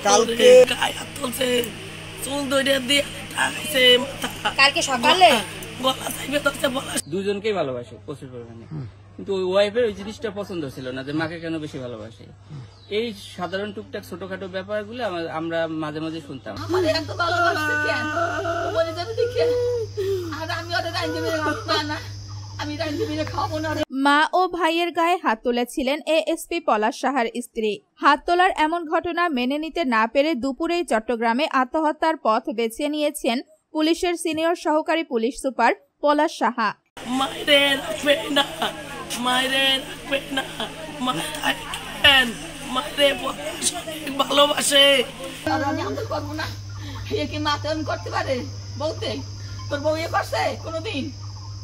কালকে চুল ধরে দিয়ে কালকে সকালে দুজনকেই ভালোবাসে প্রচুর পরিমাণে, কিন্তু ওই ওয়াইফের ওই জিনিসটা পছন্দ ছিল না যে মাকে কেন বেশি ভালোবাসে। এই সাধারণ টুকটাক ছোটখাটো ব্যাপারগুলো আমরা মাঝে মাঝে শুনতাম। মা ও ভাইয়ের গায়ে হাত তুলেছিলেন এএসপি পলাশ সাহার স্ত্রী। হাত তোলার এমন ঘটনা মেনে নিতে না পেরে দুপুরেই চট্টগ্রামে আত্মহত্যার পথ বেছে নিয়েছেন পুলিশের সিনিয়র সহকারী পুলিশ সুপার পলাশ সাহা। ভালোবাসে করতে পারে বলতে তোর বউ করছে কোনদিন,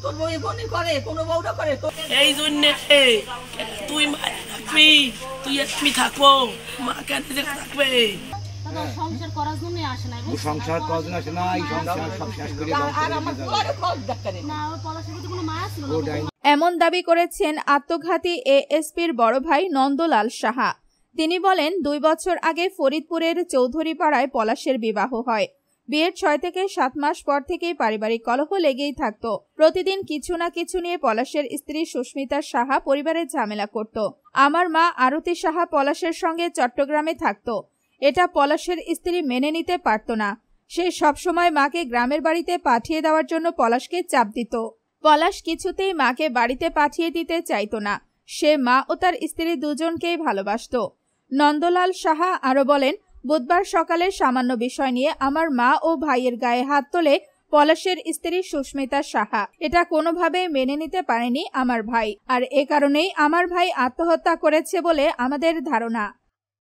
তোর বউ বনি করে কোনো বউটা করে। এই জন্য তুই মায়ের থাকবি, তুই আমি থাকবো, মা কেন থাকবে? সংসার করার জন্য আসে না, সংসার করার জন্য আসে না, এই সংসার সব শেষ করে আর আমার পোলারে খোঁজ ডাক্তারে না, ওই পলাশের প্রতি কোনো মায়া ছিল না। এমন দাবি করেছেন আত্মঘাতী এএসপির বড় ভাই নন্দলাল সাহা। তিনি বলেন 2 বছর আগে ফরিদপুরের চৌধুরীপাড়ায় পলাশের বিবাহ হয়। বিয়ের 6 থেকে 7 মাস পর থেকেই পারিবারিক কলহ লেগেই থাকত। প্রতিদিন কিছু না কিছু নিয়ে পলাশের স্ত্রী সুস্মিতা সাহা পরিবারের ঝামেলা করত। আমার মা আরতি সাহা পলাশের সঙ্গে চট্টগ্রামে থাকত। এটা পলাশের স্ত্রী মেনে নিতে পারত না। সে সবসময় মাকে গ্রামের বাড়িতে পাঠিয়ে দেওয়ার জন্য পলাশকে চাপ দিত। পলাশ কিছুতেই মাকে বাড়িতে পাঠিয়ে দিতে চাইত না। সে মা ও তার স্ত্রী দুজনকেই ভালোবাসত। নন্দলাল সাহা আরো বলেন, বুধবার সকালে সামান্য বিষয় নিয়ে আমার মা ও ভাইয়ের গায়ে হাত তোলে পলাশের স্ত্রী সুস্মিতা সাহা। এটা কোনোভাবে মেনে নিতে পারেনি আমার ভাই, আর এ কারণেই আমার ভাই আত্মহত্যা করেছে বলে আমাদের ধারণা।